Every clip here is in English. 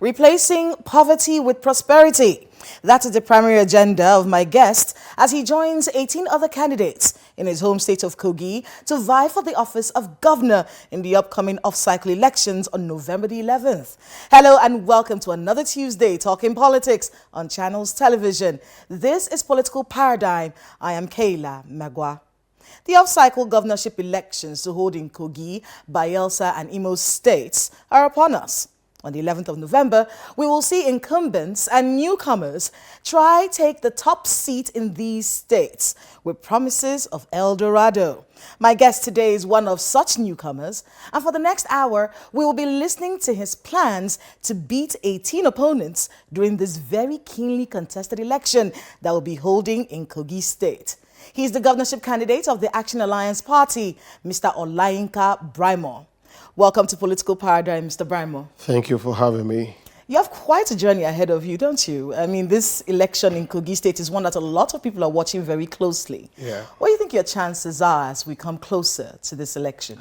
replacing poverty with prosperity. That is the primary agenda of my guest as he joins 18 other candidates in his home state of Kogi to vie for the office of governor in the upcoming off-cycle elections on November the 11th. Hello and welcome to another Tuesday Talking Politics on Channels Television. This is Political Paradigm. I am Kayla Magwa. The off-cycle governorship elections to hold in Kogi, Bayelsa and Imo states are upon us. On the 11th of November, we will see incumbents and newcomers try take the top seat in these states with promises of El Dorado. My guest today is one of such newcomers, and for the next hour, we will be listening to his plans to beat 18 opponents during this very keenly contested election that will be holding in Kogi State. He's the governorship candidate of the Action Alliance Party, Mr. Olayinka Braimoh. Welcome to Political Paradigm, Mr. Braimoh. Thank you for having me. You have quite a journey ahead of you, don't you? I mean, this election in Kogi State is one that a lot of people are watching very closely. Yeah. What do you think your chances are as we come closer to this election?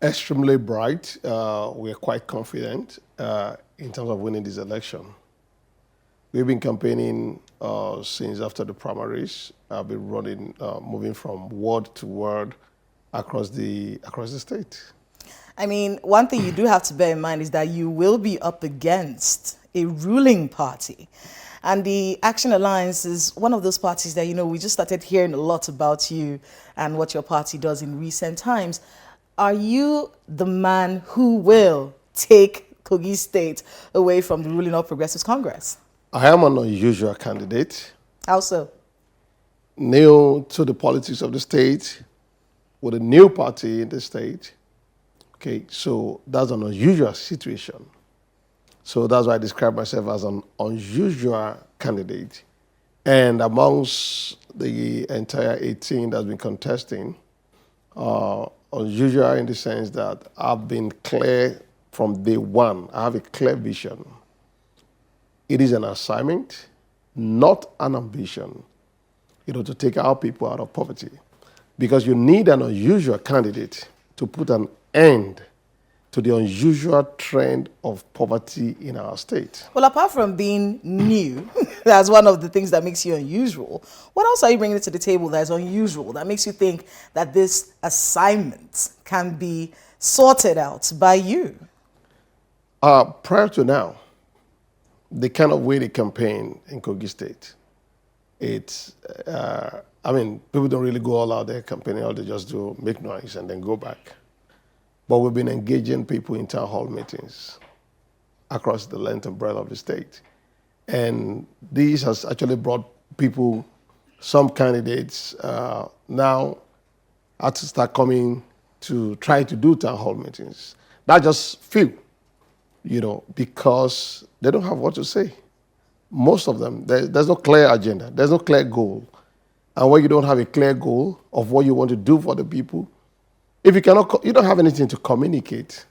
Extremely bright. We're quite confident in terms of winning this election. We've been campaigning since after the primaries. I've been running, moving from ward to ward across the state. I mean, one thing you do have to bear in mind is that you will be up against a ruling party. And the Action Alliance is one of those parties that, you know, we just started hearing a lot about you and what your party does in recent times. Are you the man who will take Kogi State away from the ruling All Progressives Congress? I am an unusual candidate. How so? New to the politics of the state, with a new party in the state. Okay, so that's an unusual situation. So that's why I describe myself as an unusual candidate. And amongst the entire 18 that's been contesting, unusual in the sense that I've been clear from day one. I have a clear vision. It is an assignment, not an ambition, to take our people out of poverty. Because you need an unusual candidate to put an end to the unusual trend of poverty in our state. Well, apart from being new, that's one of the things that makes you unusual. What else are you bringing to the table that is unusual, that makes you think that this assignment can be sorted out by you? Prior to now, the kind of way they campaign in Kogi State, it's, people don't really go all out there campaigning, all they just do make noise and then go back. But we've been engaging people in town hall meetings across the length and breadth of the state. And this has actually brought people, some candidates now had to start coming to try to do town hall meetings. Not just few, because they don't have what to say. Most of them, there's no clear agenda, there's no clear goal. And when you don't have a clear goal of what you want to do for the people, if you cannot, you don't have anything to communicate.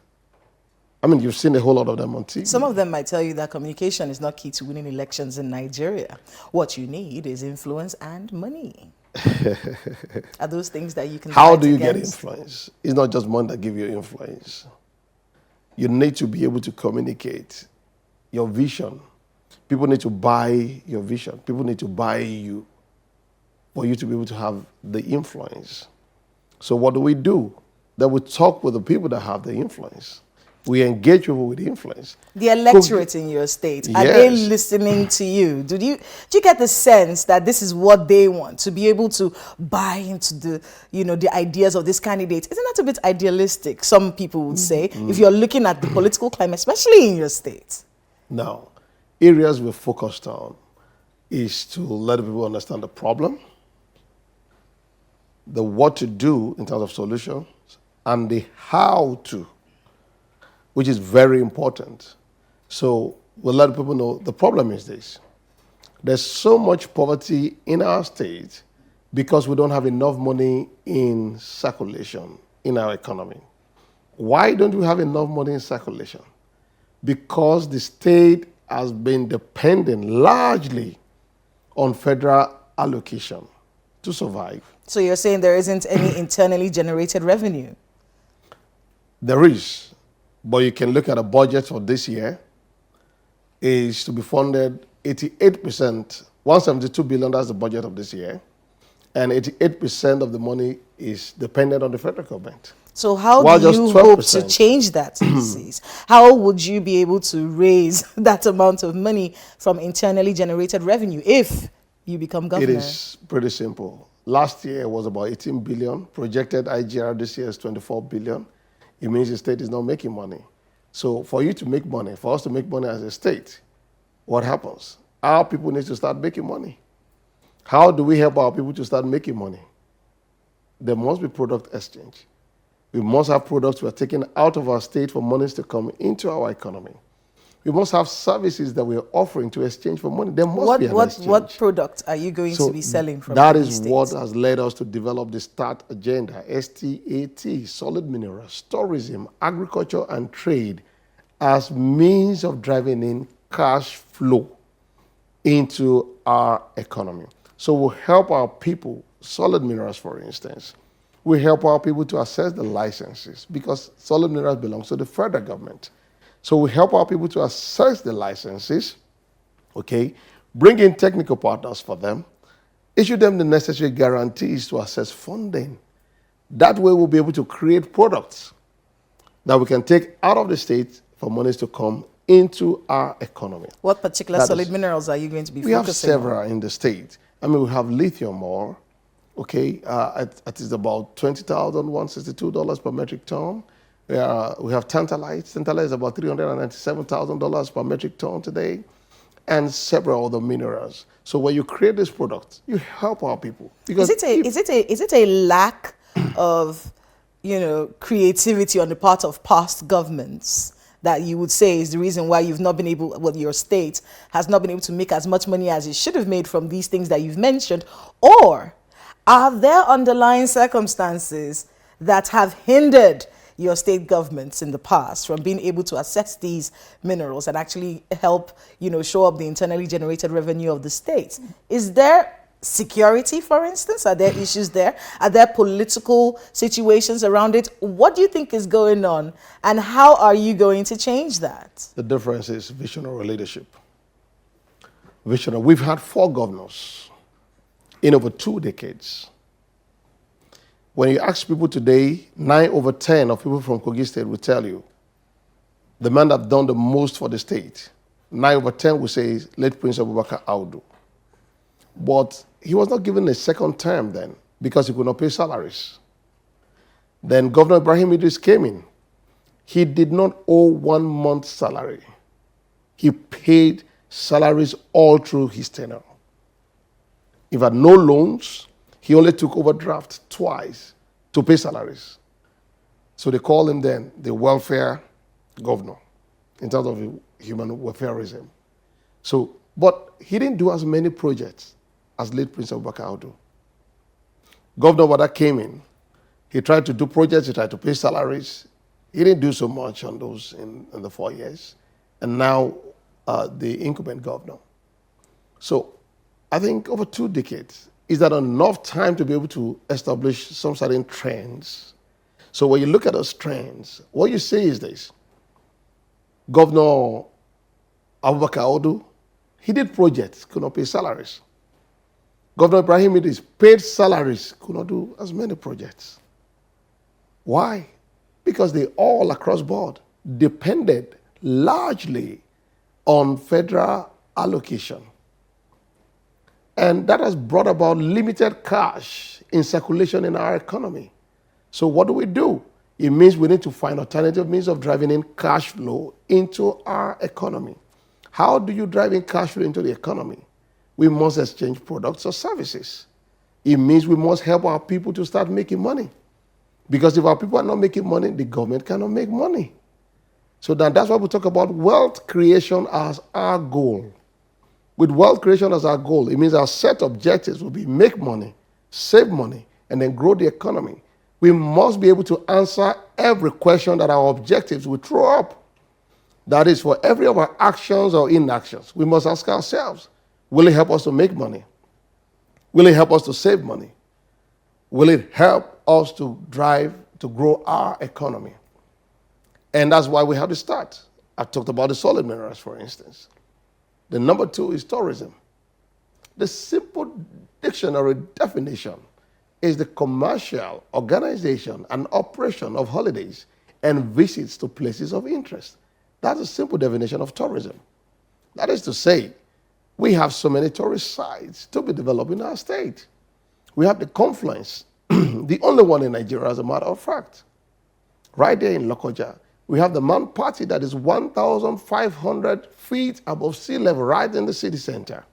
I mean, you've seen a whole lot of them on TV. Some of them might tell you that communication is not key to winning elections in Nigeria. What you need is influence and money. Are those things that you can How do you get against? influence? It's not just money that gives you influence. You need to be able to communicate your vision. People need to buy your vision. People need to buy you for you to be able to have the influence. So what do? That we talk with the people that have the influence. We engage people with the influence. The electorate in your state, are they listening to you? Do you get the sense that this is what they want, to be able to buy into the ideas of this candidate? Isn't that a bit idealistic, some people would say, if you're looking at the political climate, especially in your state? Now, areas we're focused on is to let people understand the problem, the what to do in terms of solutions, and the how to, which is very important. So we'll let people know the problem is this. There's so much poverty in our state because we don't have enough money in circulation in our economy. Why don't we have enough money in circulation? Because the state has been dependent largely on federal allocation to survive. So you're saying there isn't any internally generated revenue? There is, but you can look at a budget for this year. is to be funded 88%, 172 billion, that's the budget of this year, and 88% of the money is dependent on the federal government. So how While do just you hope to 12%. change that, Mrs.? How would you be able to raise that amount of money from internally generated revenue if you become governor? It is pretty simple. Last year was about 18 billion. Projected IGR this year is 24 billion. It means the state is not making money. So for you to make money, for us to make money as a state, what happens? Our people need to start making money. How do we help our people to start making money? There must be product exchange. We must have products we are taking out of our state for monies to come into our economy. We must have services that we are offering to exchange for money. There must be an exchange. What product are you going to be selling from that Kogi is State? what has led us to develop the START agenda, STAT, solid minerals, tourism, agriculture, and trade as means of driving in cash flow into our economy. So we'll help our people, solid minerals, for instance. We help our people to access the licenses because solid minerals belongs to the federal government. So we help our people to access the licenses, okay, bring in technical partners for them, issue them the necessary guarantees to access funding. That way we'll be able to create products that we can take out of the state for monies to come into our economy. What particular solid minerals are you going to be focusing on? We have several in the state. I mean, we have lithium ore, okay, it is about $20,162 per metric ton. We have tantalite. Tantalite is about $397,000 per metric ton today, and several other minerals. So when you create this product, you help our people. Because is it a lack of, creativity on the part of past governments that you would say is the reason why you've not been able, your state has not been able to make as much money as it should have made from these things that you've mentioned? Or are there underlying circumstances that have hindered your state governments in the past from being able to assess these minerals and actually help, show up the internally generated revenue of the state? Is there security, for instance? Are there issues there? Are there political situations around it? What do you think is going on, and how are you going to change that? The difference is visionary leadership. Visionary. We've had 4 governors in over 2 decades. When you ask people today, 9 over 10 of people from Kogi State will tell you the man that done the most for the state. 9 over 10 will say late Prince Abubakar Audu. But he was not given a second term then because he could not pay salaries. Then Governor Ibrahim Idris came in. He did not owe 1 month's salary. He paid salaries all through his tenure. He had no loans. He only took overdraft twice to pay salaries. So they called him then the welfare governor in terms of human welfareism. So, but he didn't do as many projects as late Prince Abubakar Audu. Governor Wada came in. He tried to do projects. He tried to pay salaries. He didn't do so much on those in the 4 years. And now the incumbent governor. So I think over 2 decades, is that enough time to be able to establish some certain trends? So when you look at those trends, what you say is this. Governor Abubakar Audu, he did projects, could not pay salaries. Governor Ibrahim Idris paid salaries, could not do as many projects. Why? Because they all across board depended largely on federal allocation. And that has brought about limited cash in circulation in our economy. So what do? It means we need to find alternative means of driving in cash flow into our economy. How do you drive in cash flow into the economy? We must exchange products or services. It means we must help our people to start making money. Because if our people are not making money, the government cannot make money. So that's why we talk about wealth creation as our goal. With wealth creation as our goal, it means our set objectives will be make money, save money, and then grow the economy. We must be able to answer every question that our objectives will throw up. That is, for every of our actions or inactions, we must ask ourselves, will it help us to make money? Will it help us to save money? Will it help us to drive, to grow our economy? And that's why we have to start. I talked about the solid minerals, for instance. The number 2 is tourism. The simple dictionary definition is the commercial organization and operation of holidays and visits to places of interest. That's a simple definition of tourism. That is to say, we have so many tourist sites to be developed in our state. We have the confluence, the only one in Nigeria, as a matter of fact. Right there in Lokoja, we have the Mount Party that is 1,500 feet above sea level, right in the city center.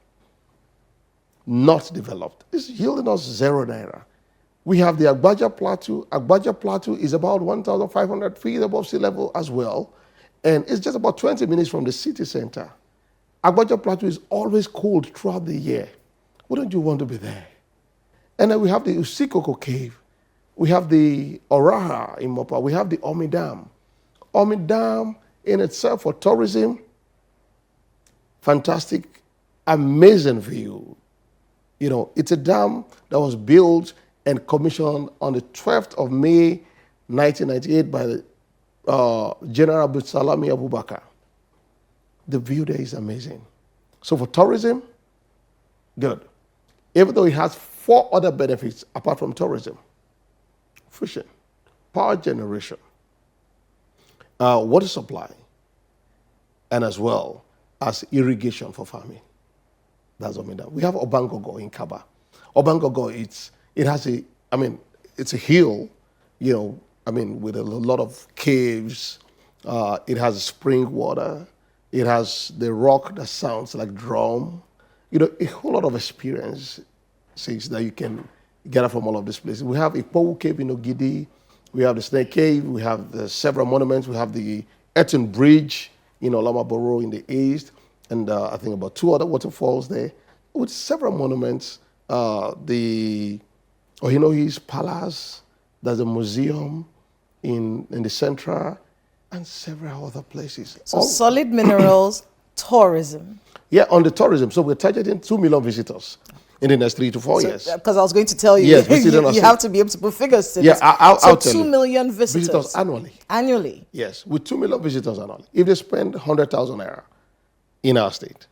Not developed. It's yielding us 0 naira. We have the Agbaja Plateau. Agbaja Plateau is about 1,500 feet above sea level as well, and it's just about 20 minutes from the city center. Agbaja Plateau is always cold throughout the year. Wouldn't you want to be there? And then we have the Usikoko Cave. We have the Oraha in Mopa. We have the Omi Dam. Omi Dam in itself for tourism, fantastic, amazing view. You know, it's a dam that was built and commissioned on the 12th of May, 1998 by the General Salami Abubakar. The view there is amazing. So for tourism, good. Even though it has 4 other benefits apart from tourism: fishing, power generation, water supply, and as well as irrigation for farming. That's what we do. We have Obangogo in Kaba. Obangogo, it's a hill, with a lot of caves. It has spring water. It has the rock that sounds like drum. A whole lot of experiences that you can gather from all of these places. We have Ipowu Cave in Ogidi. We have the Snake Cave. We have several monuments. We have the Eton Bridge in Olamaboro in the east. And I think about 2 other waterfalls there with several monuments. The Ohinohi's Palace, there's a museum in the central, and several other places. So solid minerals, tourism. Yeah, on the tourism. So we're targeting 2 million visitors in the next 3 to 4 years. Because I was going to tell you, yes, you have to be able to put figures to this. Yeah, I'll tell 2 you. million visitors annually. Annually? Yes, with 2 million visitors annually. If they spend 100,000 naira in our state,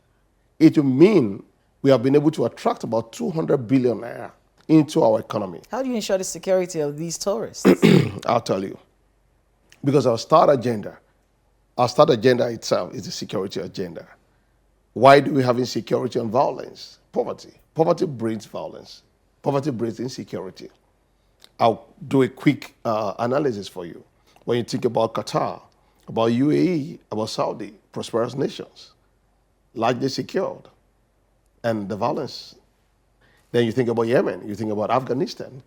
it will mean we have been able to attract about 200 billion naira into our economy. How do you ensure the security of these tourists? I'll tell you. Because our start agenda itself is the security agenda. Why do we have insecurity and violence? Poverty. Poverty breeds violence. Poverty breeds insecurity. I'll do a quick analysis for you. When you think about Qatar, about UAE, about Saudi, prosperous nations, largely secured, and the violence. Then you think about Yemen, you think about Afghanistan,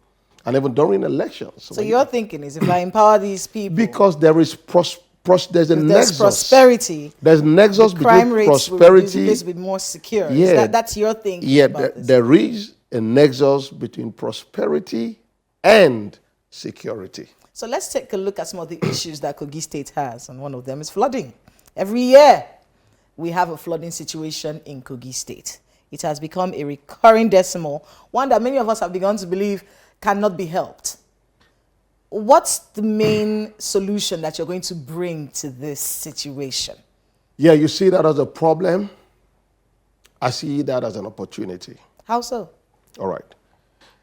and even during elections. So your thinking is, if I empower these people, because there is there's a nexus. Prosperity. There's nexus between crime rates prosperity. will be more secure. Yeah, that's your thinking. Yeah, about this. there is a nexus between prosperity and security. So let's take a look at some of the issues that Kogi State has, and one of them is flooding. Every year, we have a flooding situation in Kogi State. It has become a recurring decimal, one that many of us have begun to believe cannot be helped. What's the main solution that you're going to bring to this situation? Yeah, you see that as a problem. I see that as an opportunity. How so? All right.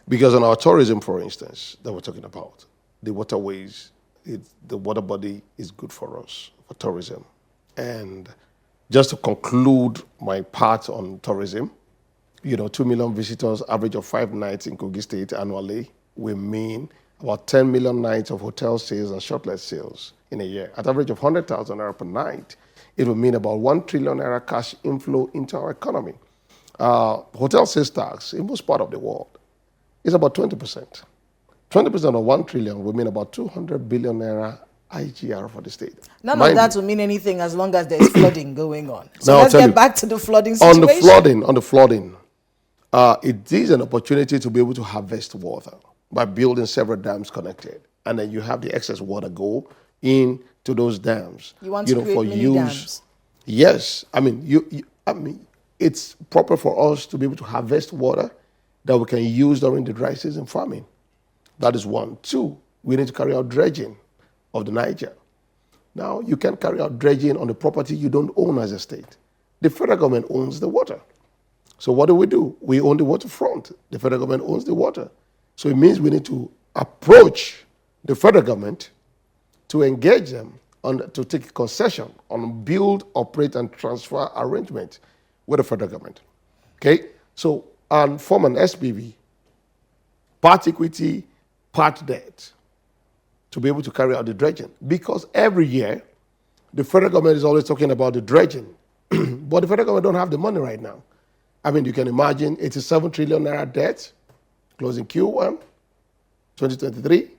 Because in our tourism, for instance, that we're talking about, the waterways, the water body is good for us, for tourism. And just to conclude my part on tourism, 2 million visitors, average of 5 nights in Kogi State annually, will mean about 10 million nights of hotel sales and shortlet sales in a year. At average of 100,000 naira per night, it will mean about 1 trillion naira cash inflow into our economy. Hotel sales tax in most part of the world is about 20%. 20% of 1 trillion will mean about 200 billion naira IGR for the state. None of that will mean anything as long as there's flooding going on. So let's get back to the flooding situation. On the flooding, it is an opportunity to be able to harvest water by building several dams connected. And then you have the excess water go into those dams. You want to create for mini use. Dams? Yes. It's proper for us to be able to harvest water that we can use during the dry season farming. That is one. 2, we need to carry out dredging of the Niger. Now, you can carry out dredging on the property you don't own as a state. The federal government owns the water. So what do? We own the waterfront. The federal government owns the water. So it means we need to approach the federal government to engage them to take a concession on build, operate, and transfer arrangement with the federal government. Okay? So, and form an SPV, part equity, part debt, to be able to carry out the dredging. Because every year, the federal government is always talking about the dredging. But the federal government don't have the money right now. I mean, you can imagine 87 trillion naira debt, closing Q1, 2023,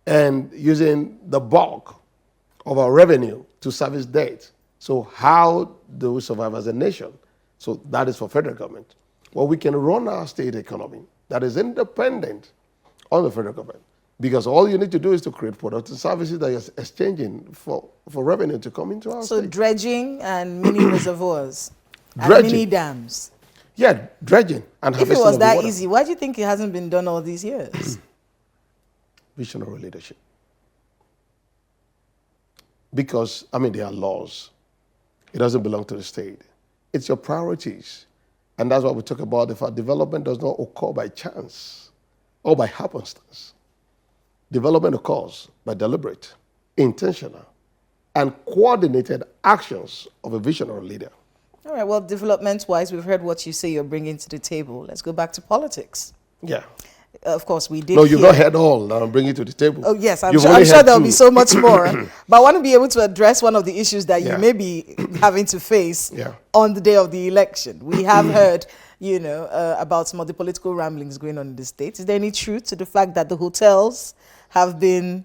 and using the bulk of our revenue to service debt. So how do we survive as a nation? So that is for federal government. Well, we can run our state economy that is independent on the federal government, because all you need to do is to create products and services that you're exchanging for revenue to come into our So state. dredging and mini reservoirs and Dredging. mini dams. Yeah, dredging and If harvesting it was of the that water. easy, why do you think it hasn't been done all these years? Visionary leadership. Because, I mean, there are laws. It doesn't belong to the state. It's your priorities. And that's why we talk about the fact development does not occur by chance or by happenstance. Development occurs by deliberate, intentional, and coordinated actions of a visionary leader. All right, well, development-wise, we've heard what you say you're bringing to the table. Let's go back to politics. Yeah. Of course, we did No, you've hear- not heard all that I'm bringing to the table. Oh, yes, I'm You've sure, only I'm sure heard there'll two. be so much more. But I want to be able to address one of the issues that you Yeah. may be having to face Yeah. on the day of the election. We have heard, about some of the political ramblings going on in the state. Is there any truth to the fact that the hotels have been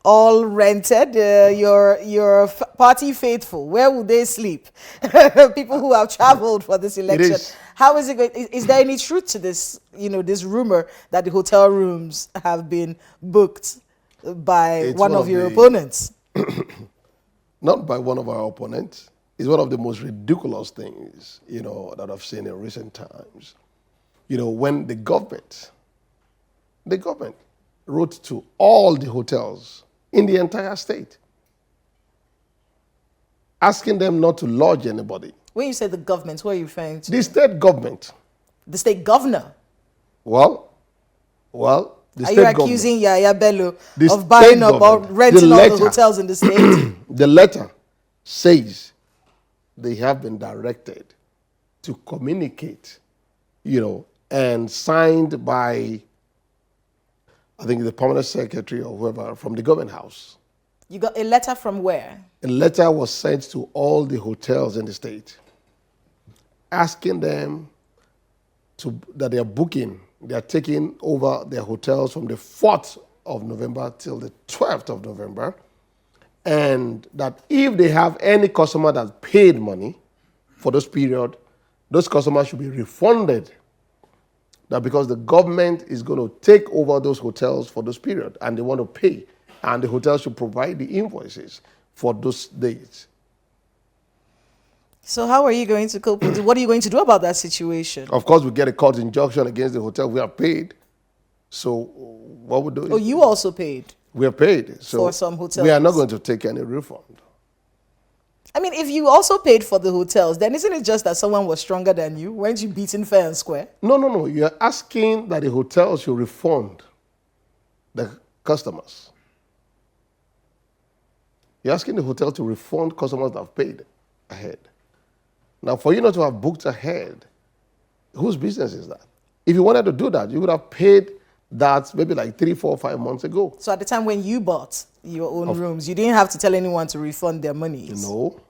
all rented? Your party faithful, where will they sleep? People who have traveled for this election. is. How is it going? Is there any truth to this, this rumor that the hotel rooms have been booked by It's one one of of your the- opponents? Not by one of our opponents. It's one of the most ridiculous things, that I've seen in recent times. When the government wrote to all the hotels in the entire state, asking them not to lodge anybody. When you say the government, what are you referring to? The state government, The state governor. well, the Are state you government. accusing Yaya Bello The of buying state up or government, renting the all the letter. hotels in the state? The letter says they have been directed to communicate, and signed by, I think, the permanent secretary or whoever from the government house. You got a letter from where? A letter was sent to all the hotels in the state, asking them that they are taking over their hotels from the 4th of November till the 12th of November, and that if they have any customer that paid money for this period, those customers should be refunded. That because the government is going to take over those hotels for this period and they want to pay, and the hotel should provide the invoices for those days. So how are you going to cope with it? What are you going to do about that situation? Of course, we get a court injunction against the hotel. We are paid. So what we do is Oh, you also paid. we are paid. So For some hotels. we are not going to take any refund. I mean, if you also paid for the hotels, then isn't it just that someone was stronger than you? Weren't you beaten fair and square? No. You're asking that the hotel should refund the customers. You're asking the hotel to refund customers that have paid ahead. Now, for you not to have booked ahead, whose business is that? If you wanted to do that, you would have paid that maybe like 3, 4, 5 months ago. So at the time when you bought your own rooms, you didn't have to tell anyone to refund their monies. No.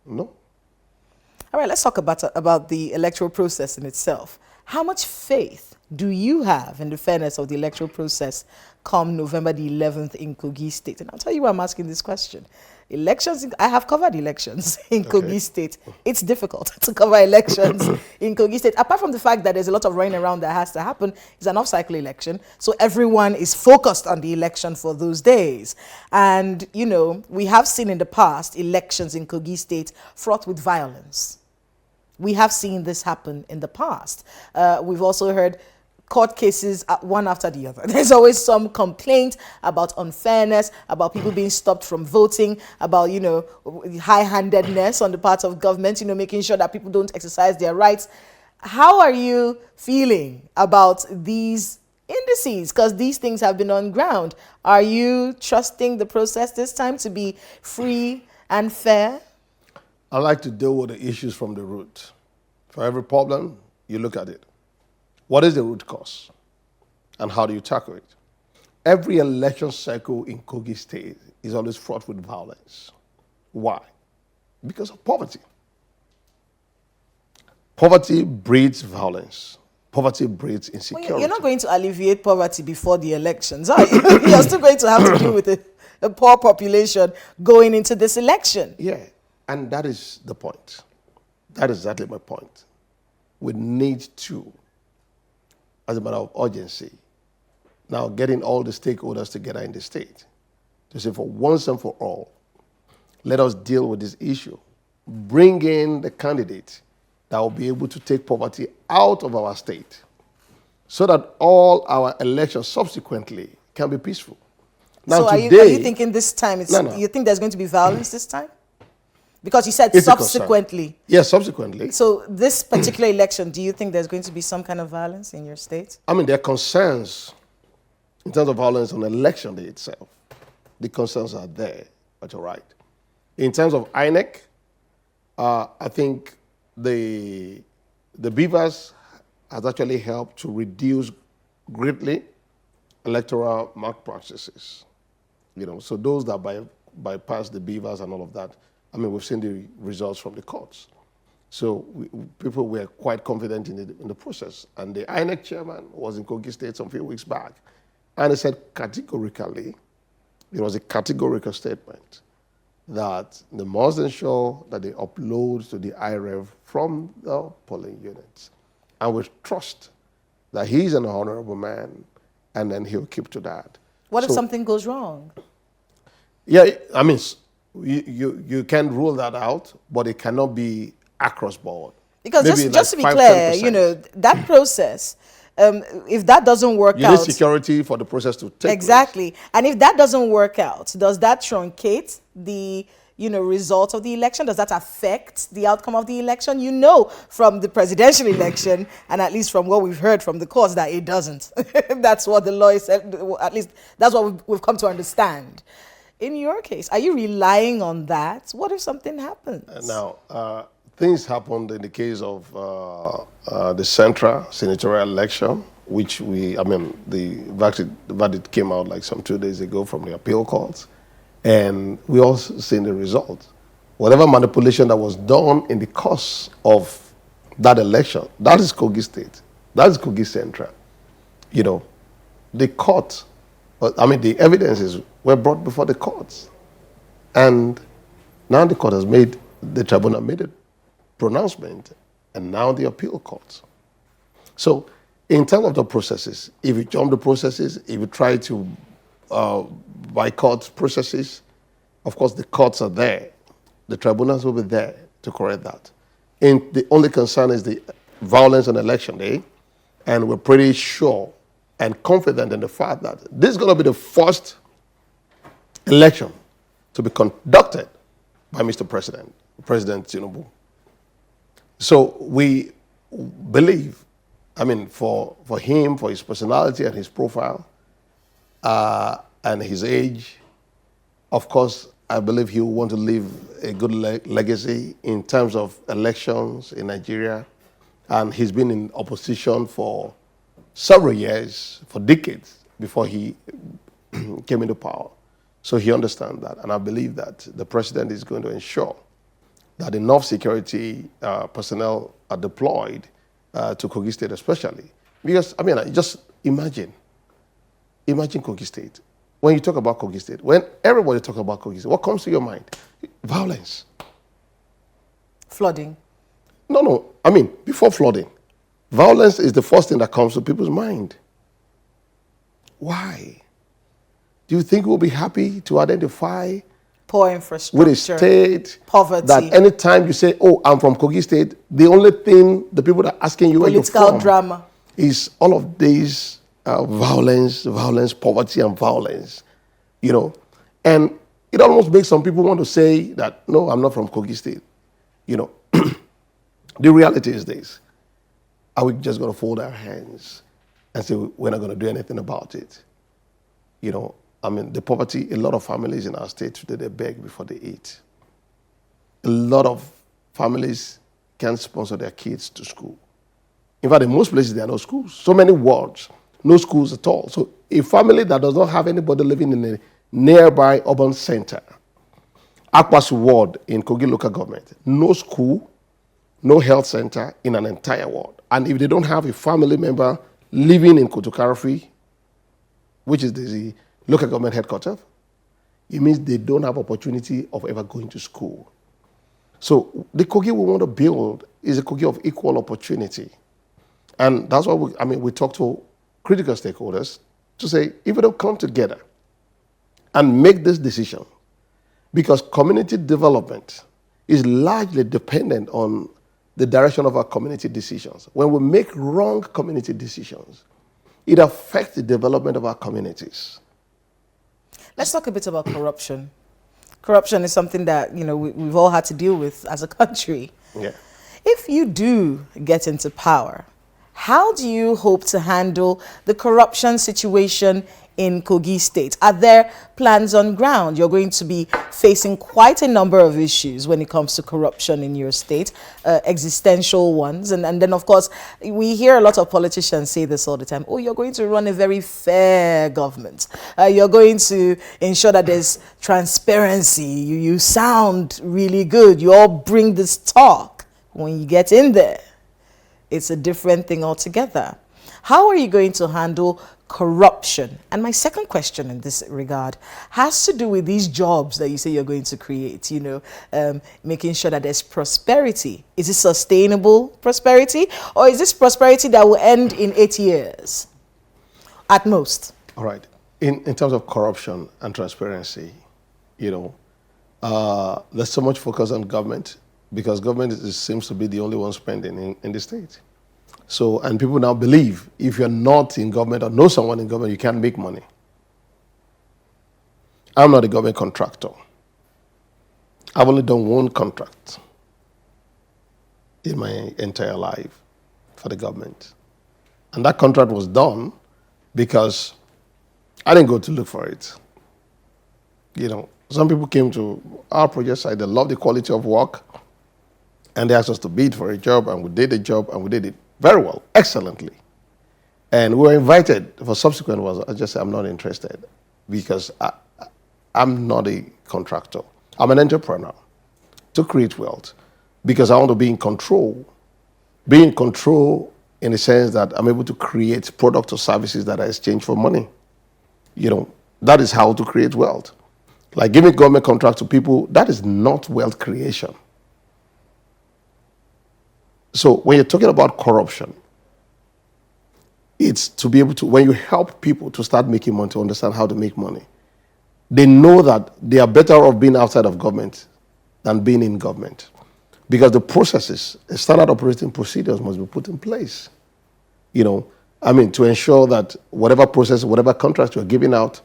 All right, let's talk about the electoral process in itself. How much faith do you have in the fairness of the electoral process come November the 11th in Kogi State? And I'll tell you why I'm asking this question. I have covered elections in Kogi State. It's difficult to cover elections in Kogi State. Apart from the fact that there's a lot of running around that has to happen, it's an off-cycle election. So everyone is focused on the election for those days. And, we have seen in the past elections in Kogi State fraught with violence. We have seen this happen in the past. We've also heard court cases one after the other. There's always some complaint about unfairness, about people being stopped from voting, about, you know, high-handedness on the part of government, you know, making sure that people don't exercise their rights. How are you feeling about these indices? Because these things have been on ground. Are you trusting the process this time to be free and fair? I like to deal with the issues from the root. For every problem, you look at it. What is the root cause? And how do you tackle it? Every election cycle in Kogi State is always fraught with violence. Why? Because of poverty. Poverty breeds violence. Poverty breeds insecurity. Well, you're not going to alleviate poverty before the elections, are you? You're still going to have to deal with a poor population going into this election. Yeah, and that is the point. That is exactly my point. We need to, as a matter of urgency, now getting all the stakeholders together in the state to say for once and for all, let us deal with this issue. Bring in the candidate that will be able to take poverty out of our state so that all our elections subsequently can be peaceful. Now, so are you thinking this time, you think there's going to be violence this time? Because you said subsequently. Yes, subsequently. So this particular election, do you think there's going to be some kind of violence in your state? I mean, there are concerns in terms of violence on election day itself. The concerns are there, but you're right. In terms of INEC, I think the beavers has actually helped to reduce greatly electoral malpractices. You know, so those that bypass the beavers and all of that, I mean, we've seen the results from the courts. So people were quite confident in the process. And the INEC chairman was in Kogi State some few weeks back, and he said categorically, it was a categorical statement, that they must ensure that they upload to the IREV from the polling units. And we trust that he's an honorable man, and then he'll keep to that. What if something goes wrong? Yeah, I mean, you can rule that out, but it cannot be across board. Because just to be clear, 5-10%. you know, that process, if that doesn't work out... You need security for the process to take Exactly. place. And if that doesn't work out, does that truncate the, you know, result of the election? Does that affect the outcome of the election? You know, from the presidential election, and at least from what we've heard from the courts, that it doesn't. That's what the lawyer said, at least that's what we've come to understand. In your case, are you relying on that? What if something happens? Now, things happened in the case of the Central Senatorial election, which the verdict came out like some 2 days ago from the appeal courts. And we also seen the result. Whatever manipulation that was done in the course of that election, that is Kogi State. That is Kogi Central. You know, the court, the evidences were brought before the courts. And now the court has the tribunal made a pronouncement, and now the appeal courts. So in terms of the processes, if you jump the processes, if you try to boycott processes, of course the courts are there. The tribunals will be there to correct that. And the only concern is the violence on election day, and we're pretty sure and confident in the fact that this is going to be the first election to be conducted by Mr. President Tinubu. So we believe, for him, for his personality and his profile, and his age, of course, I believe he will want to leave a good legacy in terms of elections in Nigeria. And he's been in opposition for several years, for decades, before he came into power. So he understands that. And I believe that the president is going to ensure that enough security personnel are deployed to Kogi State especially. Because, just imagine Kogi State. When you talk about Kogi State, when everybody talks about Kogi State, what comes to your mind? Violence. Flooding. No. Before flooding, violence is the first thing that comes to people's mind. Why? Do you think we'll be happy to identify poor infrastructure, with a state, poverty, that anytime you say, oh, I'm from Kogi State, the only thing the people are asking you political are you from? drama. is all of these violence, poverty, and violence, And it almost makes some people want to say that, no, I'm not from Kogi State. The reality is this. Are we just going to fold our hands and say we're not going to do anything about it? The poverty, a lot of families in our state today, they beg before they eat. A lot of families can't sponsor their kids to school. In fact, in most places, there are no schools. So many wards, no schools at all. So a family that does not have anybody living in a nearby urban center, Akwasu ward in Kogi local government, no school, no health center in an entire ward. And if they don't have a family member living in Kotokarafi, which is the local government headquarters, it means they don't have opportunity of ever going to school. So the Kogi we want to build is a Kogi of equal opportunity. And that's why we talk to critical stakeholders to say, if we don't come together and make this decision, because community development is largely dependent on the direction of our community decisions. When we make wrong community decisions, it affects the development of our communities. Let's talk a bit about corruption. Corruption is something that, we've all had to deal with as a country. Yeah. If you do get into power, how do you hope to handle the corruption situation in Kogi State? Are there plans on ground? You're going to be facing quite a number of issues when it comes to corruption in your state, existential ones. And then, of course, we hear a lot of politicians say this all the time. Oh, you're going to run a very fair government. You're going to ensure that there's transparency. You sound really good. You all bring this talk. When you get in there, it's a different thing altogether. How are you going to handle corruption? And my second question in this regard has to do with these jobs that you say you're going to create, making sure that there's prosperity. Is it sustainable prosperity? Or is this prosperity that will end in 8 years at most? All right. In terms of corruption and transparency, there's so much focus on government because government seems to be the only one spending in the state. So, and people now believe if you're not in government or know someone in government, you can't make money. I'm not a government contractor. I've only done one contract in my entire life for the government. And that contract was done because I didn't go to look for it. Some people came to our project site, they loved the quality of work, and they asked us to bid for a job, and we did the job, and we did it very well, excellently. And we were invited for subsequent ones. I just said, I'm not interested because I'm not a contractor. I'm an entrepreneur to create wealth because I want to be in control. Be in control in the sense that I'm able to create products or services that are exchanged for money. That is how to create wealth. Like giving government contracts to people, that is not wealth creation. So when you're talking about corruption, it's to be able to, when you help people to start making money, to understand how to make money, they know that they are better off being outside of government than being in government. Because the processes, the standard operating procedures must be put in place. To ensure that whatever process, whatever contract you're giving out,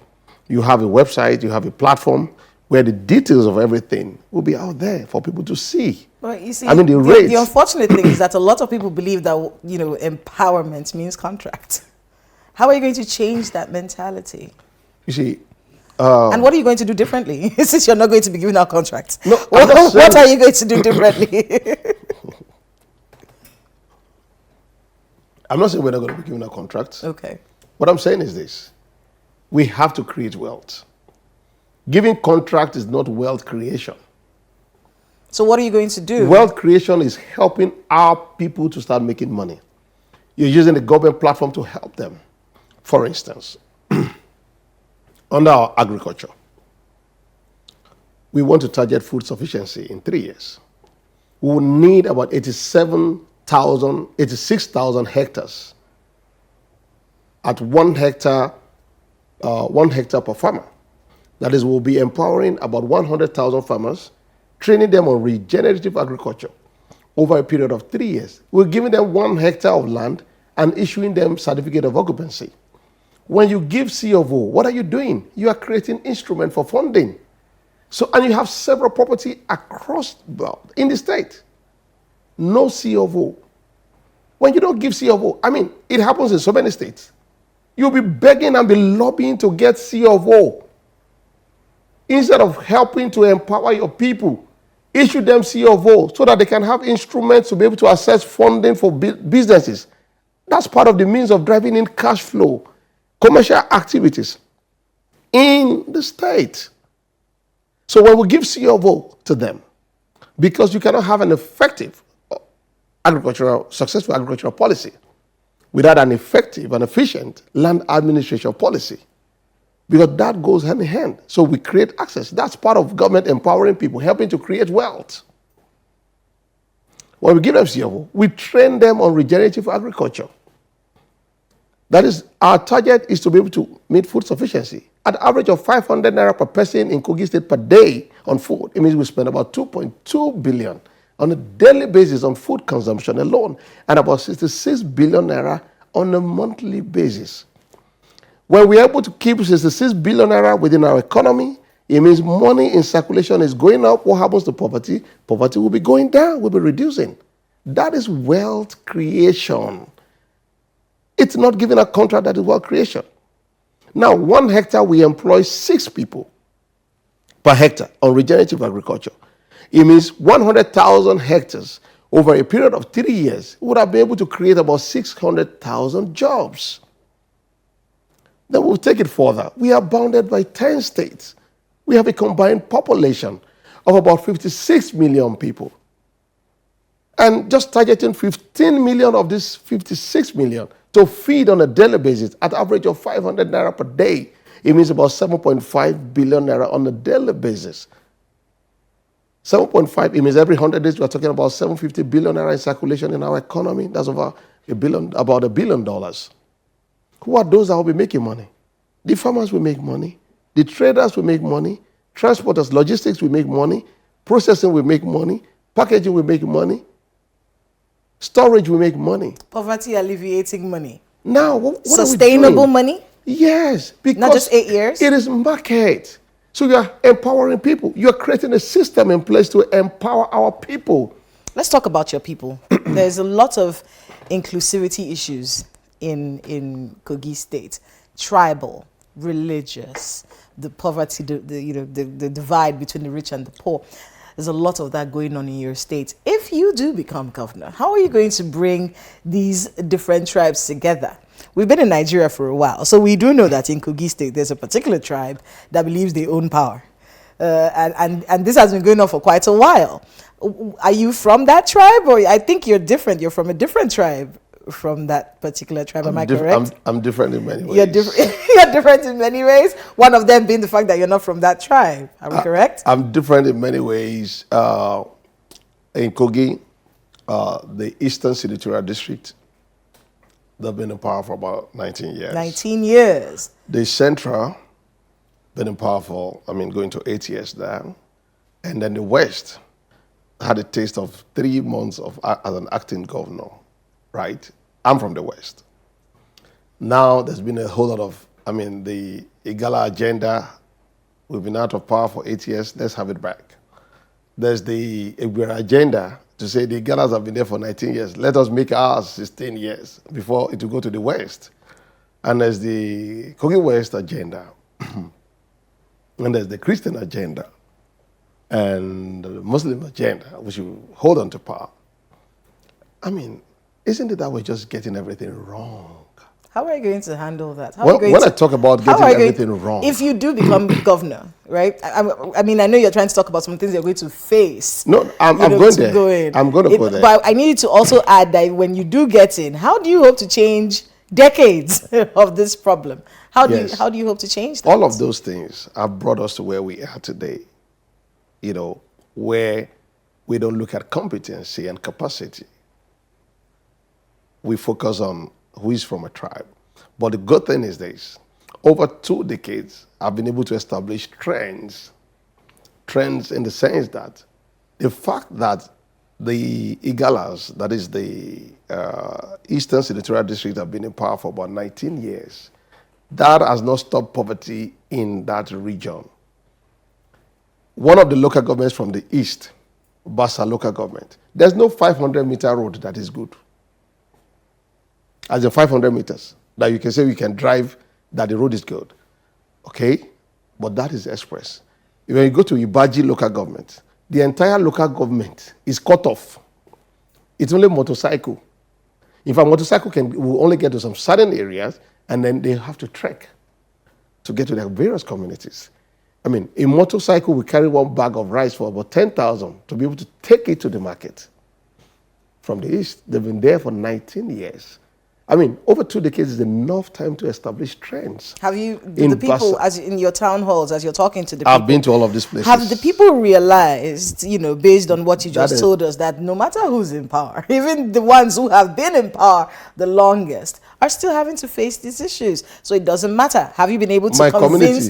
you have a website, you have a platform where the details of everything will be out there for people to see. Well, you see, the unfortunate thing is that a lot of people believe that, empowerment means contract. How are you going to change that mentality? You see, and what are you going to do differently since you're not going to be giving out contracts? No, what are you going to do differently? I'm not saying we're not going to be giving out contracts. Okay. What I'm saying is this. We have to create wealth. Giving contract is not wealth creation. So what are you going to do? Wealth creation is helping our people to start making money. You're using the government platform to help them. For instance, under our agriculture, we want to target food sufficiency in 3 years. We will need about 86,000 hectares at 1 hectare per farmer. That is, we'll be empowering about 100,000 farmers, training them on regenerative agriculture over a period of 3 years. We're giving them 1 hectare of land and issuing them certificate of occupancy. When you give C of O, what are you doing? You are creating instrument for funding. So, and you have several property across in the state. No C of O. When you don't give C of O, I mean, it happens in so many states. You'll be begging and be lobbying to get C of O. Instead of helping to empower your people, issue them C of O so that they can have instruments to be able to access funding for businesses. That's part of the means of driving in cash flow, commercial activities in the state. So when we give C of O to them, because you cannot have an effective successful agricultural policy without an effective and efficient land administration policy, because that goes hand in hand. So we create access. That's part of government empowering people, helping to create wealth. When we give them C of O, we train them on regenerative agriculture. That is, our target is to be able to meet food sufficiency. At the average of 500 naira per person in Kogi State per day on food, it means we spend about 2.2 billion on a daily basis on food consumption alone, and about 66 billion naira on a monthly basis. When we're able to keep 66 billion naira within our economy, it means money in circulation is going up. What happens to poverty? Poverty will be going down, will be reducing. That is wealth creation. It's not giving a contract, that is wealth creation. Now, 1 hectare, we employ 6 people per hectare on regenerative agriculture. It means 100,000 hectares over a period of 3 years would have been able to create about 600,000 jobs. Then we'll take it further. We are bounded by 10 states. We have a combined population of about 56 million people. And just targeting 15 million of this 56 million to feed on a daily basis at average of 500 naira per day, it means about 7.5 billion naira on a daily basis. 7.5, it means every 100 days we are talking about 750 billion naira in circulation in our economy. That's over about $1 billion. Who are those that will be making money? The farmers will make money. The traders will make money. Transporters, logistics will make money. Processing will make money. Packaging will make money. Storage will make money. Poverty alleviating money. Now, what sustainable are we doing? money? Yes, because not just 8 years. It is market. So you are empowering people. You are creating a system in place to empower our people. Let's talk about your people. There's a lot of inclusivity issues in Kogi State. Tribal, religious, the poverty, the divide between the rich and the poor. There's a lot of that going on in your state. If you do become governor, how are you going to bring these different tribes together? We've been in Nigeria for a while, so we do know that in Kogi State, there's a particular tribe that believes they own power. And this has been going on for quite a while. Are you from that tribe? Or I think you're different. You're from a different tribe from that particular tribe. Am I correct? I'm different in many ways. You're different in many ways. One of them being the fact that you're not from that tribe. Are we correct? I'm different in many ways. In Kogi, the Eastern Senatorial District, they've been in power for about 19 years. 19 years. The Central, been in power for, going to 8 years now. And then the West had a taste of 3 months as an acting governor, right? I'm from the West. Now there's been a whole lot of, the Igala agenda. We've been out of power for 8 years. Let's have it back. There's the Igwera agenda to say the Igalas have been there for 19 years. Let us make ours 16 years before it will go to the West. And there's the Kogi West agenda. And there's the Christian agenda. And the Muslim agenda, which will hold on to power. Isn't it that we're just getting everything wrong? How are you going to handle that? When I talk about getting everything wrong. If you do become governor, right? I know you're trying to talk about some things you're going to face. No, I'm going there. I'm going to go there. But I need you to also add that when you do get in, how do you hope to change decades of this problem? How do you hope to change that? All of those things have brought us to where we are today. Where we don't look at competency and capacity. We focus on who is from a tribe. But the good thing is this. Over 2 decades, I've been able to establish trends. Trends in the sense that the fact that the Igalas, that is the Eastern Senatorial District, have been in power for about 19 years. That has not stopped poverty in that region. One of the local governments from the east, Basa local government, there's no 500-meter road that is good. As in 500 meters, that you can say you can drive, that the road is good. Okay? But that is express. When you go to Ibaji local government, the entire local government is cut off. It's only motorcycle. In fact, motorcycle will only get to some certain areas, and then they have to trek to get to their various communities. I mean, a motorcycle will carry one bag of rice for about 10,000 to be able to take it to the market. From the east, they've been there for 19 years. I mean, over 2 decades is enough time to establish trends. Have you, the people, as in your town halls, as you're talking to the people? I've been to all of these places. Have the people realized, based on what you just told us, that no matter who's in power, even the ones who have been in power the longest, are still having to face these issues? So it doesn't matter. Have you been able to convince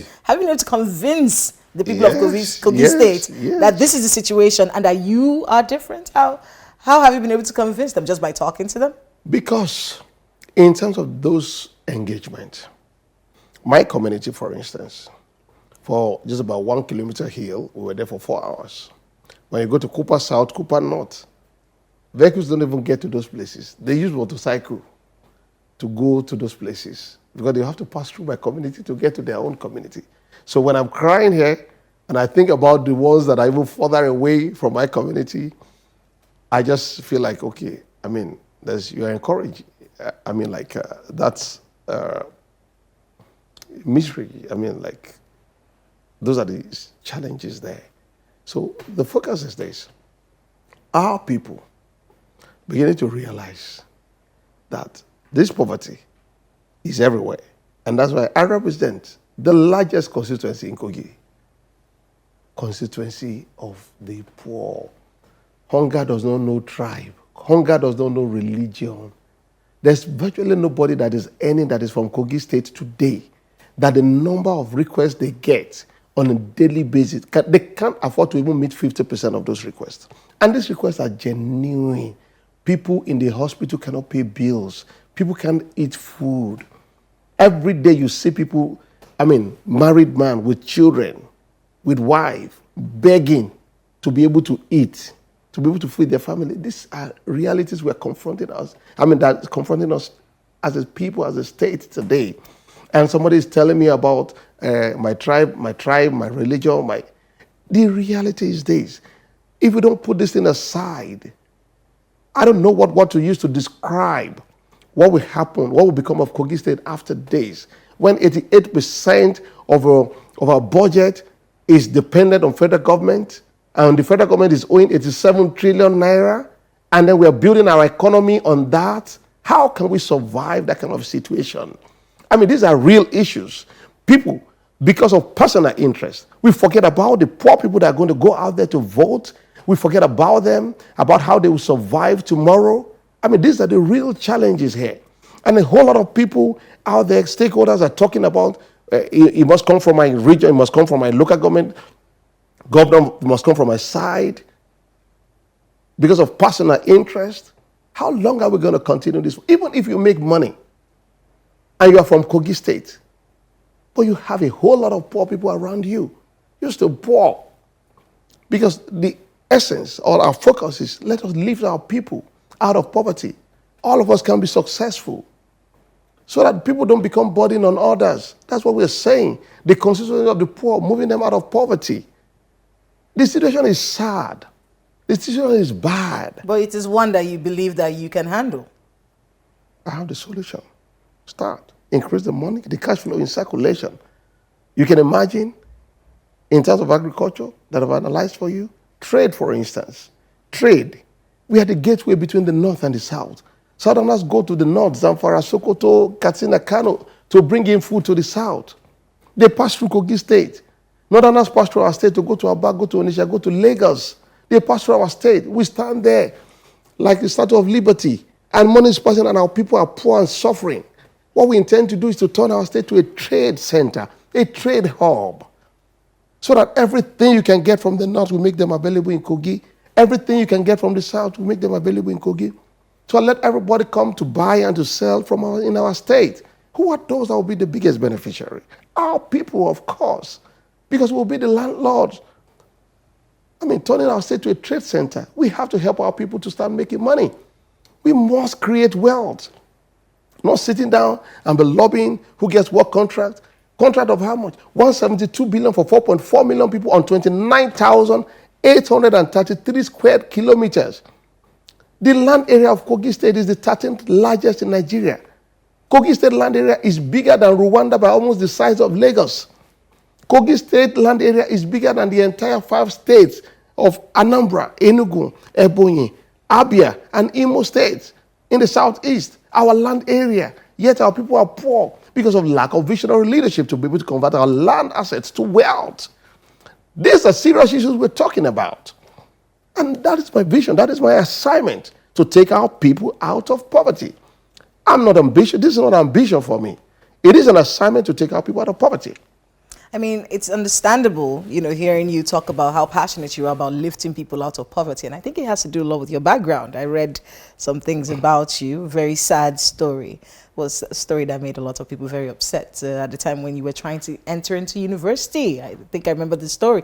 the people of Kogi State that this is the situation and that you are different? How have you been able to convince them? Just by talking to them? Because in terms of those engagements, my community, for instance, for just about 1 kilometer hill, we were there for 4 hours. When you go to Cooper South, Cooper North, vehicles don't even get to those places. They use motorcycle to go to those places because they have to pass through my community to get to their own community. So when I'm crying here and I think about the ones that are even further away from my community, I just feel like, okay, I mean, you're encouraged. I mean, like, that's misery. I mean, like, those are the challenges there. So the focus is this. Our people beginning to realize that this poverty is everywhere. And that's why I represent the largest constituency in Kogi. Constituency of the poor. Hunger does not know tribe. Hunger does not know religion. There's virtually nobody that is from Kogi State today that the number of requests they get on a daily basis, they can't afford to even meet 50% of those requests. And these requests are genuine. People in the hospital cannot pay bills. People can't eat food. Every day you see people, married man with children, with wife, begging to be able to eat, to be able to feed their family. These are realities we're confronting us. That's confronting us as a people, as a state today. And somebody is telling me about my tribe, my religion, The reality is this. If we don't put this thing aside, I don't know what to use to describe what will happen, what will become of Kogi State after days, when 88% of our budget is dependent on federal government, and the federal government is owing 87 trillion naira, and then we are building our economy on that. How can we survive that kind of situation? These are real issues. People, because of personal interest, we forget about the poor people that are going to go out there to vote. We forget about them, about how they will survive tomorrow. These are the real challenges here. And a whole lot of people out there, stakeholders are talking about it must come from my region, it must come from my local government, governor must come from my side. Because of personal interest, how long are we going to continue this? Even if you make money and you are from Kogi State, but you have a whole lot of poor people around you, you're still poor. Because the essence or our focus is let us lift our people out of poverty. All of us can be successful so that people don't become burden on others. That's what we're saying. The constituency of the poor, moving them out of poverty. The situation is sad. The situation is bad. But it is one that you believe that you can handle. I have the solution. Start. Increase the money, the cash flow in circulation. You can imagine, in terms of agriculture that I've analyzed for you, trade, for instance. Trade. We are the gateway between the north and the south. Southerners go to the north, Zamfara, Sokoto, Katsina, Kano, to bring in food to the south. They pass through Kogi State. Northerners pass through our state to go to Aba, go to Onitsha, go to Lagos. They pass through our state. We stand there like the Statue of Liberty, and money is passing and our people are poor and suffering. What we intend to do is to turn our state to a trade center, a trade hub, so that everything you can get from the north will make them available in Kogi. Everything you can get from the south, we make them available in Kogi. So let everybody come to buy and to sell from in our state. Who are those that will be the biggest beneficiary? Our people, of course, because we'll be the landlords. I mean, turning our state to a trade center, we have to help our people to start making money. We must create wealth. Not sitting down and be lobbying who gets what contract. Contract of how much? 172 billion for 4.4 million people on 29,833 square kilometers. The land area of Kogi State is the 13th largest in Nigeria. Kogi State land area is bigger than Rwanda by almost the size of Lagos. Kogi State land area is bigger than the entire 5 states of Anambra, Enugu, Ebonyi, Abia, and Imo states in the southeast. Our land area, yet our people are poor because of lack of visionary leadership to be able to convert our land assets to wealth. These are serious issues we're talking about. And that is my vision, that is my assignment, to take our people out of poverty. I'm not ambitious, this is not ambition for me. It is an assignment to take our people out of poverty. I mean, it's understandable, hearing you talk about how passionate you are about lifting people out of poverty. And I think it has to do a lot with your background. I read some things about you, very sad story. Was a story that made a lot of people very upset at the time when you were trying to enter into university. I think I remember the story.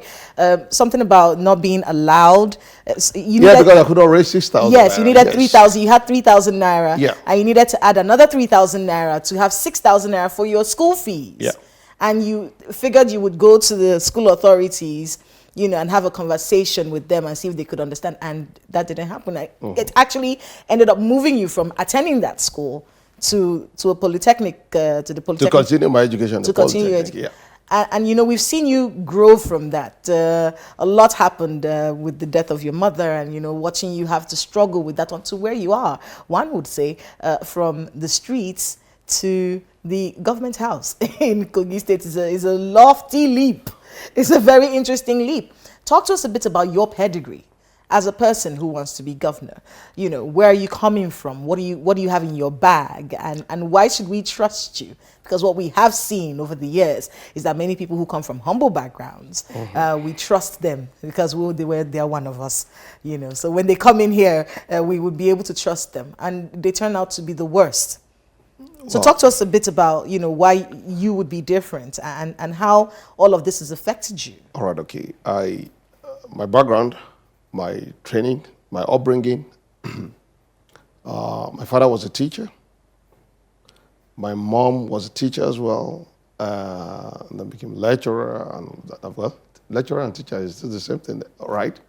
Something about not being allowed. Because I could not raise 6,000. Yes, you needed 3,000. You had 3,000 naira. Yeah. And you needed to add another 3,000 naira to have 6,000 naira for your school fees. Yeah. And you figured you would go to the school authorities, and have a conversation with them and see if they could understand. And that didn't happen. It actually ended up moving you from attending that school to a polytechnic, to the polytechnic. To continue my education. To continue your education. Yeah. And we've seen you grow from that. A lot happened with the death of your mother, and watching you have to struggle with that to where you are. One would say from the streets to the government house in Kogi State is a lofty leap. It's a very interesting leap. Talk to us a bit about your pedigree as a person who wants to be governor. Where are you coming from? What do you have in your bag? And why should we trust you? Because what we have seen over the years is that many people who come from humble backgrounds, we trust them because they're one of us. So when they come in here, we would be able to trust them, and they turn out to be the worst. So talk to us a bit about, why you would be different and how all of this has affected you. All right, okay. My background, my training, my upbringing, my father was a teacher. My mom was a teacher as well. And then became lecturer. Lecturer and teacher is still the same thing, right?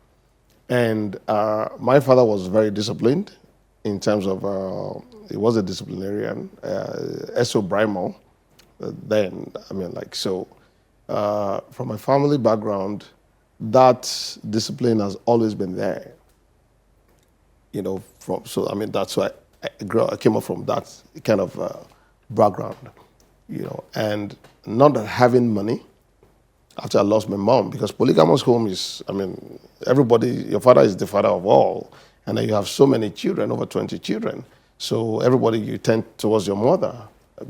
And my father was very disciplined in terms of, he was a disciplinarian, S.O. Braimoh, from my family background, that discipline has always been there. That's why I came up from that kind of background, and not having money after I lost my mom, because polygamous home is, everybody, your father is the father of all, and then you have so many children, over 20 children. So everybody, you tend towards your mother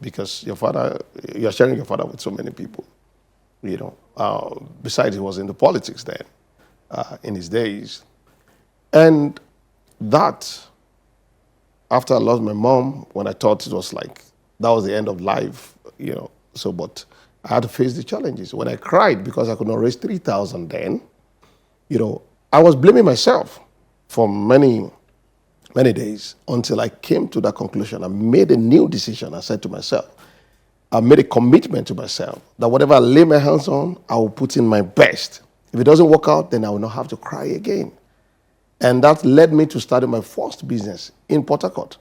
because you're sharing your father with so many people, Besides, he was into politics then, in his days. And that, after I lost my mom, when I thought it was like, that was the end of life, but I had to face the challenges. When I cried because I could not raise 3,000 then, I was blaming myself for many days until I came to that conclusion. I made a new decision. I said to myself, I made a commitment to myself that whatever I lay my hands on, I will put in my best. If it doesn't work out, then I will not have to cry again. And that led me to starting my first business in Port Harcourt.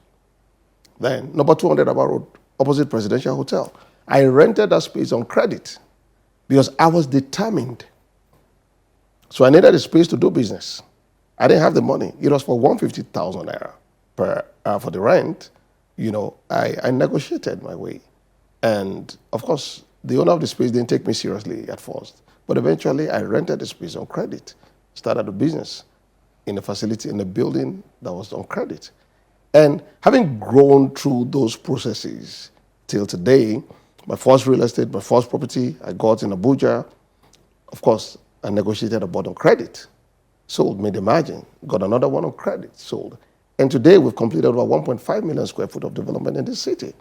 Then, number 200 Abba Road, opposite Presidential Hotel. I rented that space on credit because I was determined. So I needed a space to do business. I didn't have the money. It was for 150,000 naira for the rent. I negotiated my way. And of course, the owner of the space didn't take me seriously at first. But eventually, I rented the space on credit, started a business in a facility, in a building that was on credit. And having grown through those processes till today, my first real estate, my first property I got in Abuja, of course, I negotiated a bond on credit. sold, made a margin, got another one on credit, sold. And today we've completed over 1.5 million square foot of development in this city.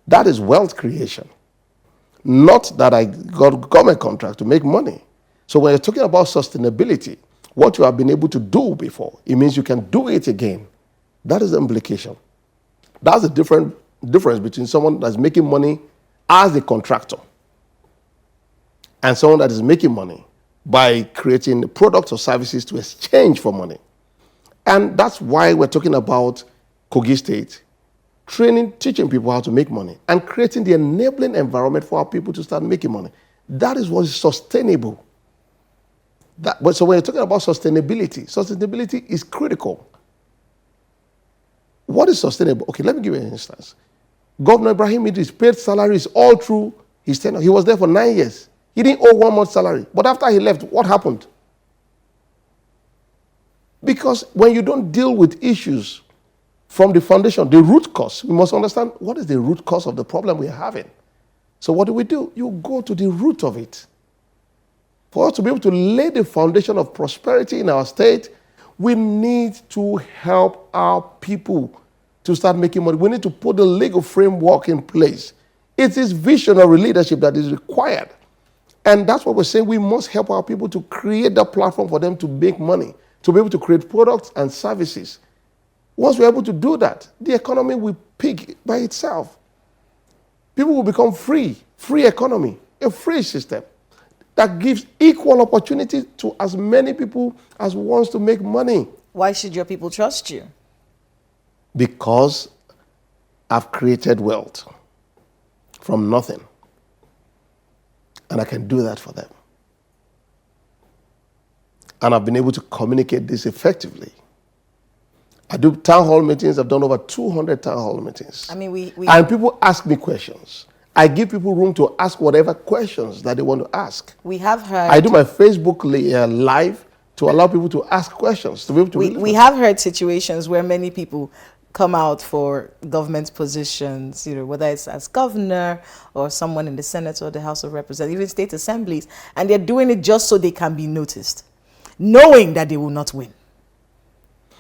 That is wealth creation. Not that I got government contract to make money. So when you're talking about sustainability, what you have been able to do before, it means you can do it again. That is the implication. That's the difference between someone that's making money as a contractor and someone that is making money by creating products or services to exchange for money. And that's why we're talking about Kogi State, teaching people how to make money and creating the enabling environment for our people to start making money. That is what is sustainable. So when you're talking about sustainability is critical. What is sustainable? Okay, let me give you an instance. Governor Ibrahim Idris paid salaries all through his tenure. He was there for 9 years. He didn't owe 1 month's salary. But after he left, what happened? Because when you don't deal with issues from the foundation, the root cause, we must understand what is the root cause of the problem we're having. So what do? You go to the root of it. For us to be able to lay the foundation of prosperity in our state, we need to help our people to start making money. We need to put the legal framework in place. It is visionary leadership that is required. And that's what we're saying. We must help our people to create the platform for them to make money, to be able to create products and services. Once we're able to do that, the economy will peak by itself. People will become free economy, a free system that gives equal opportunity to as many people as wants to make money. Why should your people trust you? Because I've created wealth from nothing. And I can do that for them. And I've been able to communicate this effectively. I do town hall meetings. I've done over 200 town hall meetings. I mean, and people ask me questions. I give people room to ask whatever questions that they want to ask. We have heard. I do my Facebook live to allow people to ask questions. To be able to we have heard situations where many people come out for government positions, whether it's as governor or someone in the Senate or the House of Representatives, even state assemblies, and they're doing it just so they can be noticed, knowing that they will not win.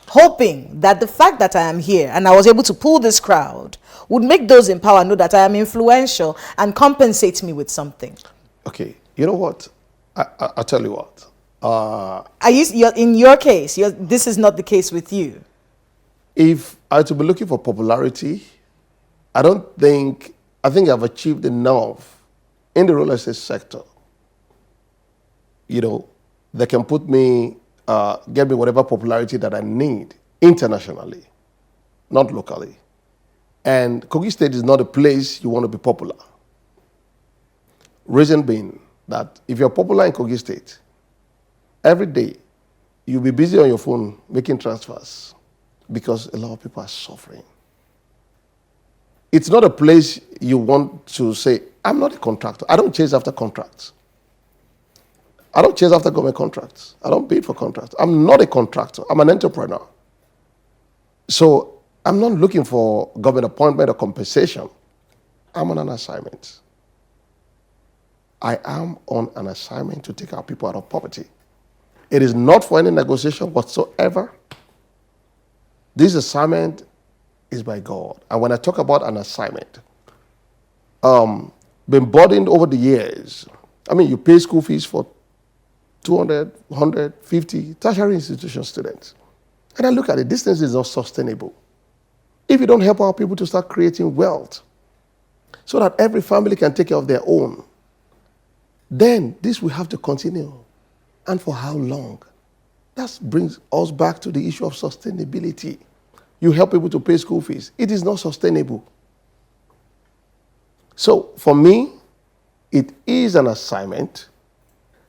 Hoping that the fact that I am here and I was able to pull this crowd would make those in power know that I am influential and compensate me with something. Okay, you know what? I'll tell you what. In your case, this is not the case with you. If I were to be looking for popularity, I think I've achieved enough in the real estate sector. They can put me, get me whatever popularity that I need internationally, not locally. And Kogi State is not a place you want to be popular. Reason being that if you're popular in Kogi State, every day you'll be busy on your phone making transfers because a lot of people are suffering. It's not a place you want to say, I'm not a contractor. I don't chase after contracts. I don't chase after government contracts. I don't bid for contracts. I'm not a contractor. I'm an entrepreneur. So I'm not looking for government appointment or compensation. I'm on an assignment. I am on an assignment to take our people out of poverty. It is not for any negotiation whatsoever. This assignment is by God. And when I talk about an assignment, been burdened over the years. You pay school fees for 200, 150 tertiary institution students. And I look at it, this thing is not sustainable. If you don't help our people to start creating wealth so that every family can take care of their own, then this will have to continue. And for how long? That brings us back to the issue of sustainability. You help people to pay school fees. It is not sustainable. So for me, it is an assignment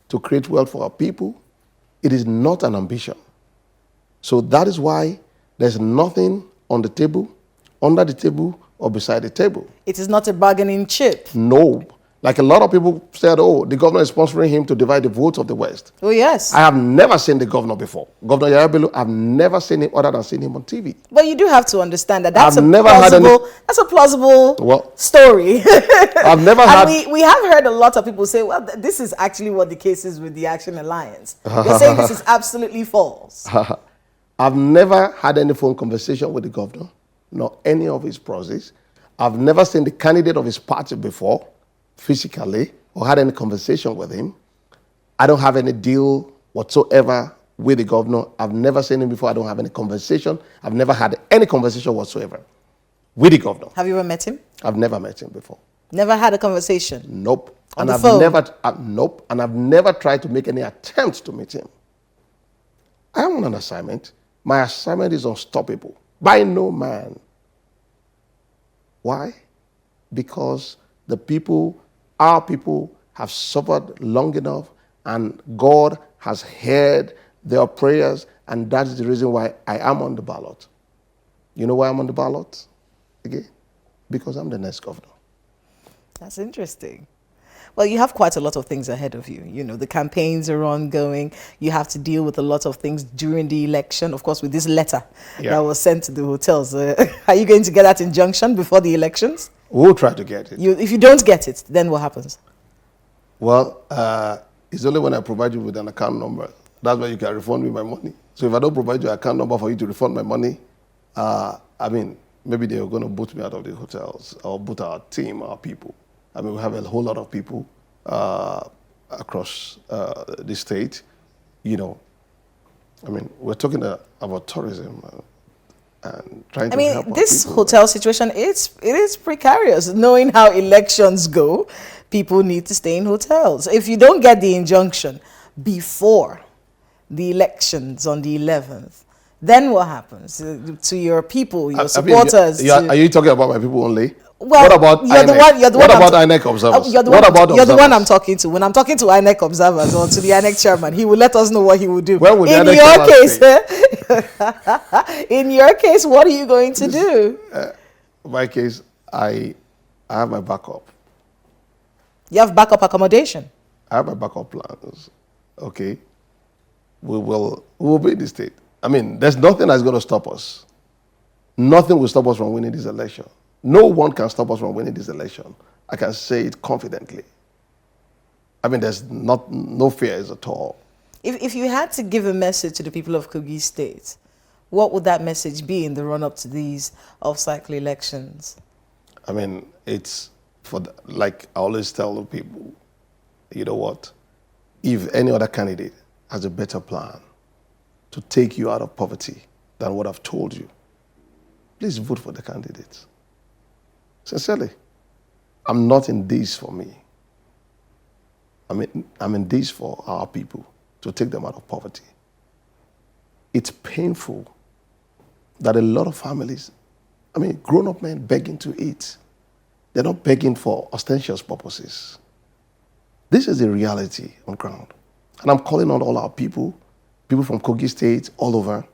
to create wealth for our people. It is not an ambition. So that is why there's nothing on the table, under the table, or beside the table. It is not a bargaining chip. No, Like a lot of people said, oh, the governor is sponsoring him to divide the votes of the West. Oh, yes. I have never seen the governor before. Governor Yahya Bello, I've never seen him other than seeing him on TV. But you do have to understand that that's I've a plausible story. I've never had... we have heard a lot of people say, well, this is actually what the case is with the Action Alliance. They're saying this is absolutely false. I've never had any phone conversation with the governor, nor any of his proxies. I've never seen the candidate of his party before, physically, or had any conversation with him. I don't have any deal whatsoever with the governor. I've never seen him before. I don't have any conversation. I've never had any conversation whatsoever with the governor. Have you ever met him? I've never met him before. Never had a conversation? Nope. On the phone? Nope. And I've never tried to make any attempt to meet him. I am on an assignment. My assignment is unstoppable by no man. Why? Because the people, our people, have suffered long enough, and God has heard their prayers, and that is the reason why I am on the ballot. You know why I'm on the ballot? Okay? Because I'm the next governor. That's interesting. Well, you have quite a lot of things ahead of you. You know, the campaigns are ongoing. You have to deal with a lot of things during the election. Of course, with this letter that was sent to the hotels. Are you going to get that injunction before the elections? We'll try to get it. If you don't get it, then what happens? Well, it's only when I provide you with an account number. That's why you can refund me my money. So if I don't provide you an account number for you to refund my money, I mean, maybe they're going to boot me out of the hotels or boot our team, our people. I mean, we have a whole lot of people across the state. You know, I mean, we're talking about tourism and trying to help our people. This hotel situation, it is precarious. Knowing how elections go, people need to stay in hotels. If you don't get the injunction before the elections on the 11th, then what happens to your people, your supporters? Are you talking about my people only? Well, what about INEC? What about INEC observers? You're the one I'm talking to. When I'm talking to INEC observers or to the INEC chairman, he will let us know what he will do. In your case, what are you going to do? In my case, I have my backup. You have backup accommodation? I have my backup plans. Okay. We will be in the state. I mean, there's nothing that's going to stop us. Nothing will stop us from winning this election. No one can stop us from winning this election. I can say it confidently. I mean, there's no fears at all. If you had to give a message to the people of Kogi State, what would that message be in the run-up to these off-cycle elections? I mean, it's like I always tell the people, you know what? If any other candidate has a better plan to take you out of poverty than what I've told you, please vote for the candidates. Sincerely, I'm not in this for me. I'm in this for our people, to take them out of poverty. It's painful that a lot of families, grown-up men begging to eat. They're not begging for ostentatious purposes. This is the reality on ground. And I'm calling on all our people from Kogi State, all over,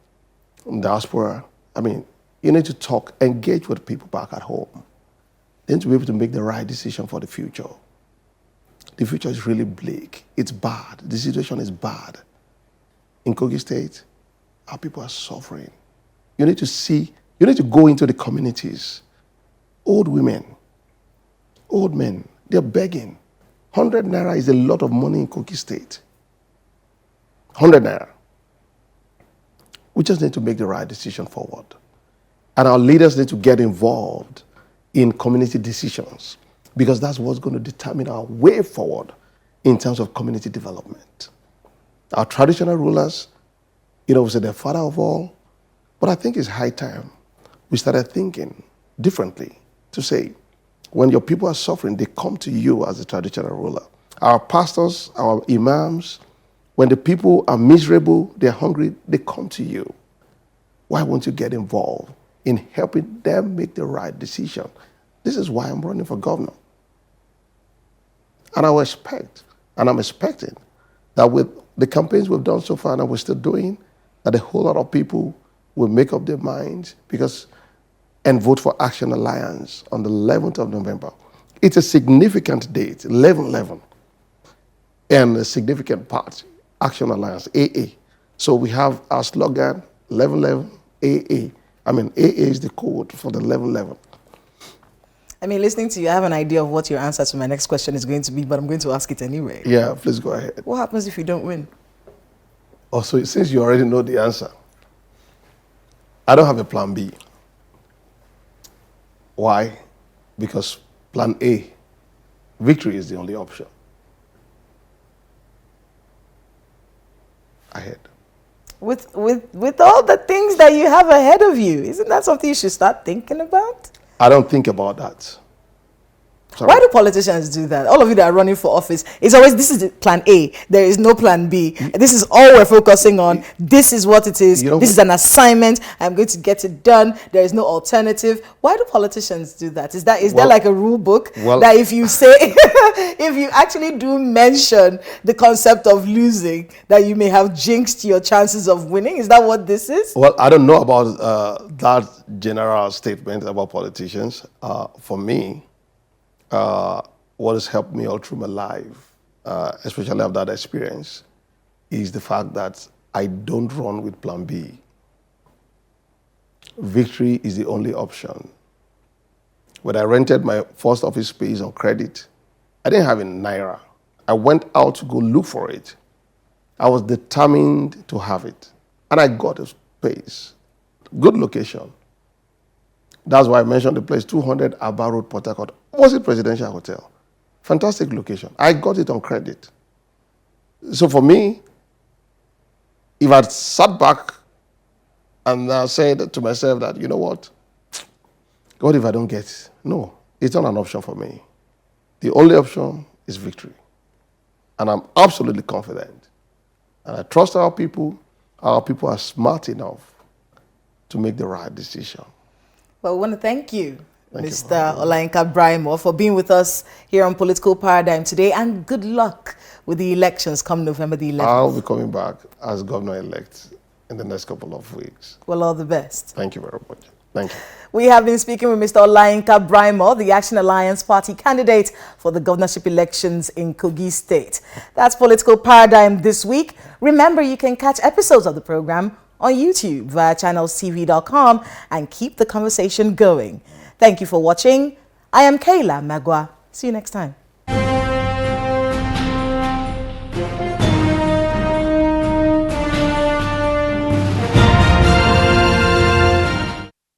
from diaspora. You need to talk, engage with people back at home. Then to be able to make the right decision for the future. The future is really bleak. It's bad. The situation is bad. In Kogi State, our people are suffering. You need to go into the communities. Old women, old men, they're begging. 100 naira is a lot of money in Kogi State. 100 naira. We just need to make the right decision forward. And our leaders need to get involved in community decisions, because that's what's going to determine our way forward in terms of community development. Our traditional rulers, we say they're father of all, but I think it's high time we started thinking differently to say, when your people are suffering, they come to you as a traditional ruler. Our pastors, our imams, when the people are miserable, they're hungry, they come to you. Why won't you get involved in helping them make the right decision? This is why I'm running for governor. And I'm expecting that with the campaigns we've done so far and we're still doing, that a whole lot of people will make up their minds and vote for Action Alliance on the 11th of November. It's a significant date, 11/11, and a significant part, Action Alliance, AA. So we have our slogan, 11/11, AA. I mean, AA is the code for the 11/11. I mean, listening to you, I have an idea of what your answer to my next question is going to be, but I'm going to ask it anyway. Yeah, please go ahead. What happens if you don't win? Also, since you already know the answer, I don't have a plan B. Why? Because plan A, victory is the only option. Ahead. With all the things that you have ahead of you, isn't that something you should start thinking about? I don't think about that. Sorry. Why do politicians do that? All of you that are running for office, it's always, this is the plan A. There is no plan B. This is all we're focusing on. This is what it is. This is an assignment. I'm going to get it done. There is no alternative. Why do politicians do that? Is there like a rule book that if you say, if you actually do mention the concept of losing, that you may have jinxed your chances of winning? Is that what this is? Well, I don't know about that general statement about politicians. For me, what has helped me all through my life, especially after that experience, is the fact that I don't run with plan B. Victory is the only option. When I rented my first office space on credit, I didn't have a naira. I went out to go look for it. I was determined to have it. And I got a space. Good location. That's why I mentioned the place, 200 Aba Road, Port Harcourt. Was it Presidential Hotel? Fantastic location. I got it on credit. So for me, if I'd sat back and said to myself that, you know what if I don't get it? No, it's not an option for me. The only option is victory. And I'm absolutely confident. And I trust our people. Our people are smart enough to make the right decision. Well, we want to thank you, Mr. Olayinka Braimoh, for being with us here on Political Paradigm today, and good luck with the elections come November the 11th. I'll be coming back as governor-elect in the next couple of weeks. Well, all the best. Thank you very much. Thank you. We have been speaking with Mr. Olayinka Braimoh, the Action Alliance Party candidate for the governorship elections in Kogi State. That's Political Paradigm this week. Remember, you can catch episodes of the program on YouTube via channelstv.com and keep the conversation going. Thank you for watching. I am Kayla Magwa. See you next time.